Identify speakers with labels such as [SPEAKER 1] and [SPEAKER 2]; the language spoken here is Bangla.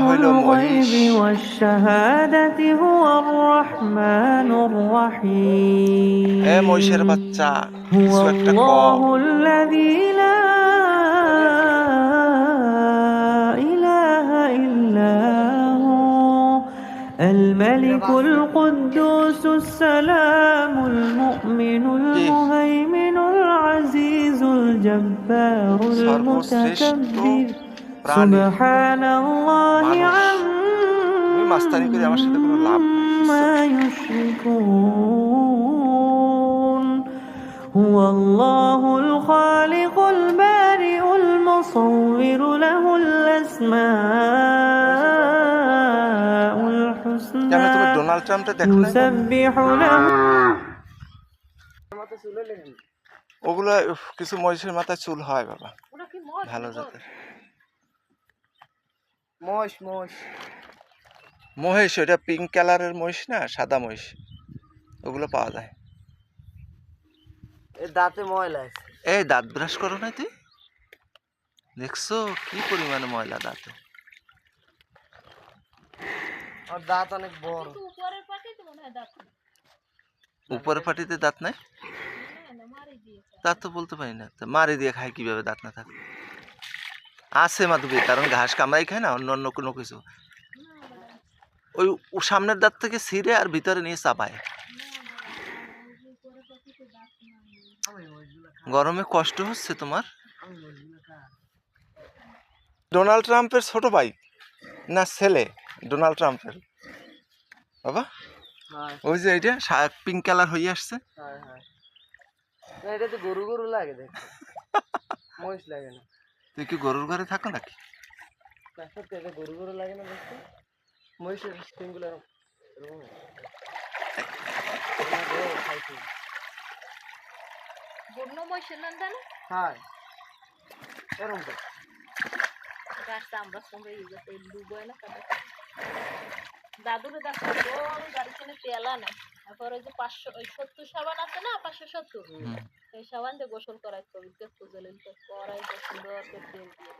[SPEAKER 1] হইল মহিষ
[SPEAKER 2] والشهادة هو الرحمن الرحيم
[SPEAKER 1] এ মহিষের বাচ্চা
[SPEAKER 2] هو
[SPEAKER 1] কিছু একটা ক
[SPEAKER 2] الله الذي لا إله إلا هو الملك القدوس السلام المؤمن
[SPEAKER 1] কি
[SPEAKER 2] المهيمن العزيز الجبار
[SPEAKER 1] সর্বশ্রেষ্ঠ
[SPEAKER 2] المتكبر
[SPEAKER 1] প্রাণী
[SPEAKER 2] سبحان الله
[SPEAKER 1] মানুষ তুমি মাস্তানি করে আমার সাথে কোনো লাভ নাই বুঝছো?
[SPEAKER 2] عما يشركون هو الله الخالق البارئ المصور له الأسماء
[SPEAKER 1] কেন তুমি
[SPEAKER 2] الحسنى
[SPEAKER 1] ডোনাল্ড ট্রাম্পটা দেখো না
[SPEAKER 2] يسبح له
[SPEAKER 1] ওগুলা কিছু মহিষের মাথায় চুল হয় বাবা ভালো জাতের মহিষ ওটা পিঙ্ক কালারের মহিষ না সাদা মহিষ ওগুলো পাওয়া যায়
[SPEAKER 3] দাঁতে ময়লা আছে
[SPEAKER 1] এই দাঁত ব্রাশ করো না তুই দেখছো কি পরিমাণে ময়লা দাঁতে
[SPEAKER 3] আর দাঁত অনেক বড়
[SPEAKER 1] উপরের পাটিতে দাঁত নাই তা তো বলতে পারি না মারি দিয়ে খায় কিভাবে দাঁত না থাকে আছে মাধবী কারণ ঘাস কামড়াই খায় না অন্য অন্য কোনো কিছু ওই সামনের দাঁত থেকে ছিঁড়ে আর ভিতরে নিয়ে চাপায় গরমে কষ্ট হচ্ছে তোমার ডোনাল্ড ট্রাম্পের ছোট ভাই না ছেলে ডোনাল্ড ট্রাম্পের বাবা ওই যে এইটা পিঙ্ক কালার হয়ে আসছে
[SPEAKER 3] এটা তো গরু গরু লাগে দেখ মহিষ লাগে না
[SPEAKER 1] তুই কি গরুর ঘরে থাকো নাকি
[SPEAKER 3] গরু গরু লাগে না দেখতে মহিষের স্কিনগুলো
[SPEAKER 4] বন্য মহিষের নাম জানো?
[SPEAKER 3] হ্যাঁ এরকম তো
[SPEAKER 4] গাছটা আমরা সঙ্গে ডুবোয় না কাদা দাদুরে দেখো বড় গাড়ি কিনে তেলা নেই তারপর ওই যে 500 ওই 70 সাবান আছে না 570 সেই সাবান দিয়ে গোসল করাই তো বিদ্যুৎ পুজো লেন তো করাই তো সুন্দর করে তেল দিয়ে